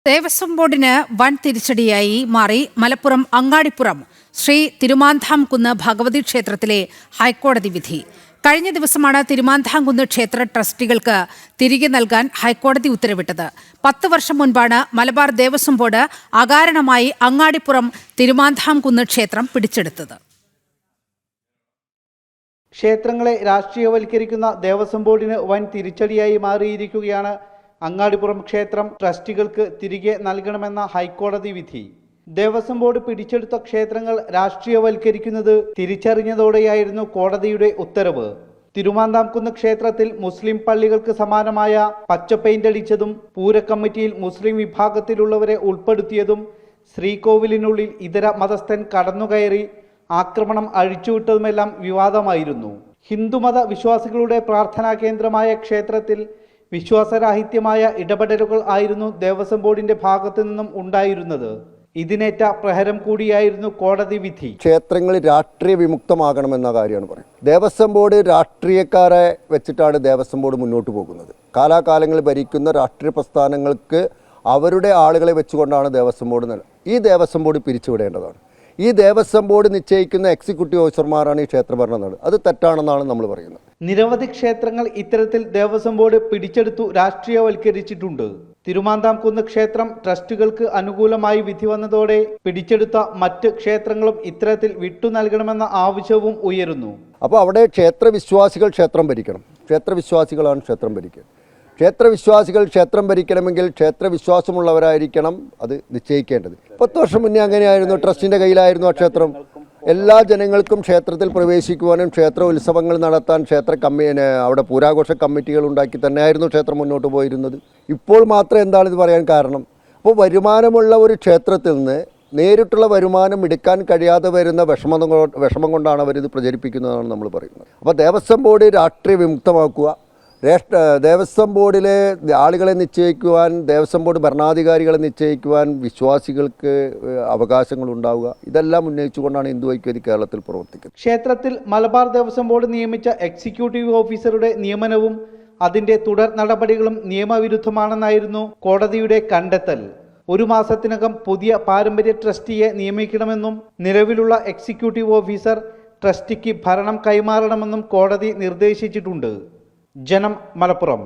ദേവസ്വം ബോർഡിന് വൻ തിരിച്ചടിയായി മാറി മലപ്പുറം അങ്ങാടിപ്പുറം ശ്രീ തിരുമാന്ധാംകുന്ന് ഭഗവതി ക്ഷേത്രത്തിലെ ഹൈക്കോടതി വിധി. കഴിഞ്ഞ ദിവസമാണ് തിരുമാന്ധാംകുന്ന് ക്ഷേത്ര ട്രസ്റ്റികൾക്ക് തിരികെ നൽകാൻ ഹൈക്കോടതി ഉത്തരവിട്ടത്. 10 വർഷം മുൻപാണ് മലബാർ ദേവസ്വം ബോർഡ് അകാരണമായി അങ്ങാടിപ്പുറം തിരുമാന്ധാംകുന്ന് ക്ഷേത്രം പിടിച്ചെടുത്തത്. ക്ഷേത്രങ്ങളെ രാഷ്ട്രീയവൽക്കരിക്കുന്ന ദേവസ്വം ബോർഡിന് വൻ തിരിച്ചടിയായി മാറിയിരിക്കുകയാണ് അങ്ങാടിപ്പുറം ക്ഷേത്രം ട്രസ്റ്റികൾക്ക് തിരികെ നൽകണമെന്ന ഹൈക്കോടതി വിധി. ദേവസ്വം ബോർഡ് പിടിച്ചെടുത്ത ക്ഷേത്രങ്ങൾ രാഷ്ട്രീയവൽക്കരിക്കുന്നത് തിരിച്ചറിഞ്ഞതോടെയായിരുന്നു കോടതിയുടെ ഉത്തരവ്. തിരുമാന്ധാംകുന്ന് ക്ഷേത്രത്തിൽ മുസ്ലിം പള്ളികൾക്ക് സമാനമായ പച്ച പെയിന്റ് അടിച്ചതും പൂരക്കമ്മിറ്റിയിൽ മുസ്ലിം വിഭാഗത്തിലുള്ളവരെ ഉൾപ്പെടുത്തിയതും ശ്രീകോവിലിനുള്ളിൽ ഇതര മതസ്ഥൻ കടന്നുകയറി ആക്രമണം അഴിച്ചുവിട്ടതുമെല്ലാം വിവാദമായിരുന്നു. ഹിന്ദുമത വിശ്വാസികളുടെ പ്രാർത്ഥനാ കേന്ദ്രമായ ക്ഷേത്രത്തിൽ വിശ്വാസരാഹിത്യമായ ഇടപെടലുകൾ ആയിരുന്നു ദേവസ്വം ബോർഡിന്റെ ഭാഗത്തു നിന്നും ഉണ്ടായിരുന്നത്. ഇതിനേറ്റ പ്രഹരം കൂടിയായിരുന്നു കോടതി വിധി. ക്ഷേത്രങ്ങൾ രാഷ്ട്രീയ വിമുക്തമാകണമെന്ന കാര്യമാണ് പറയുന്നത്. ദേവസ്വം ബോർഡ് രാഷ്ട്രീയക്കാരെ വെച്ചിട്ടാണ് ദേവസ്വം ബോർഡ് മുന്നോട്ട് പോകുന്നത്. കാലാകാലങ്ങളിൽ ഭരിക്കുന്ന രാഷ്ട്രീയ പ്രസ്ഥാനങ്ങൾക്ക് അവരുടെ ആളുകളെ വെച്ചുകൊണ്ടാണ് ദേവസ്വം ബോർഡ് ഈ ദേവസ്വം ബോർഡ് പിരിച്ചുവിടേണ്ടതാണ്. ഈ ദേവസ്വം ബോർഡ് നിശ്ചയിക്കുന്ന എക്സിക്യൂട്ടീവ് ഓഫീസർമാരാണ് ഈ ക്ഷേത്രഭരണം നടന്നത്. അത് തെറ്റാണെന്നാണ് നമ്മൾ പറയുന്നത്. നിരവധി ക്ഷേത്രങ്ങൾ ഇത്തരത്തിൽ ദേവസ്വം ബോർഡ് പിടിച്ചെടുത്തു രാഷ്ട്രീയവൽക്കരിച്ചിട്ടുണ്ട്. തിരുമാന്ധാംകുന്ന് ക്ഷേത്രം ട്രസ്റ്റുകൾക്ക് അനുകൂലമായി വിധി വന്നതോടെ പിടിച്ചെടുത്ത മറ്റ് ക്ഷേത്രങ്ങളും ഇത്തരത്തിൽ വിട്ടു നൽകണമെന്ന ആവശ്യവും ഉയരുന്നു. അപ്പോൾ അവിടെ ക്ഷേത്രവിശ്വാസികൾ ക്ഷേത്രം ഭരിക്കണം. ക്ഷേത്രവിശ്വാസികളാണ് ക്ഷേത്രം ഭരിക്കുക. ക്ഷേത്രവിശ്വാസികൾ ക്ഷേത്രം ഭരിക്കണമെങ്കിൽ ക്ഷേത്രവിശ്വാസമുള്ളവരായിരിക്കണം അത് നിശ്ചയിക്കേണ്ടത്. 10 വർഷം മുന്നേ അങ്ങനെയായിരുന്നു. ട്രസ്റ്റിൻ്റെ കയ്യിലായിരുന്നു ആ ക്ഷേത്രം. എല്ലാ ജനങ്ങൾക്കും ക്ഷേത്രത്തിൽ പ്രവേശിക്കുവാനും ക്ഷേത്ര ഉത്സവങ്ങൾ നടത്താൻ അവിടെ പൂരാഘോഷ കമ്മിറ്റികൾ ഉണ്ടാക്കി തന്നെയായിരുന്നു ക്ഷേത്രം മുന്നോട്ട് പോയിരുന്നത്. ഇപ്പോൾ മാത്രം എന്താണ് ഇത് പറയാൻ കാരണം? അപ്പോൾ വരുമാനമുള്ള ഒരു ക്ഷേത്രത്തിൽ നിന്ന് നേരിട്ടുള്ള വരുമാനം എടുക്കാൻ കഴിയാതെ വരുന്ന വിഷമം കൊണ്ടാണ് അവരിത് പ്രചരിപ്പിക്കുന്നതാണ് നമ്മൾ പറയുന്നത്. അപ്പോൾ ദേവസ്വം ബോർഡ് രാഷ്ട്രീയ വിമുക്തമാക്കുക, ദേവസ്വം ബോർഡിലെ ആളുകളെ നിശ്ചയിക്കുവാൻ, ദേവസ്വം ബോർഡ് ഭരണാധികാരികളെ നിശ്ചയിക്കുവാൻ വിശ്വാസികൾക്ക് അവകാശങ്ങൾ ഉണ്ടാവുക, ഇതെല്ലാം ഉന്നയിച്ചുകൊണ്ടാണ് ഹിന്ദു ഐക്യവേദി കേരളത്തിൽ പ്രവർത്തിക്കുന്നത്. ക്ഷേത്രത്തിൽ മലബാർ ദേവസ്വം ബോർഡ് നിയമിച്ച എക്സിക്യൂട്ടീവ് ഓഫീസറുടെ നിയമനവും അതിന്റെ തുടർ നടപടികളും നിയമവിരുദ്ധമാണെന്നായിരുന്നു കോടതിയുടെ കണ്ടെത്തൽ. 1 മാസത്തിനകം പുതിയ പാരമ്പര്യ ട്രസ്റ്റിയെ നിയമിക്കണമെന്നും നിലവിലുള്ള എക്സിക്യൂട്ടീവ് ഓഫീസർ ട്രസ്റ്റിക്ക് ഭരണം കൈമാറണമെന്നും കോടതി നിർദ്ദേശിച്ചിട്ടുണ്ട്. ജനം, മലപ്പുറം.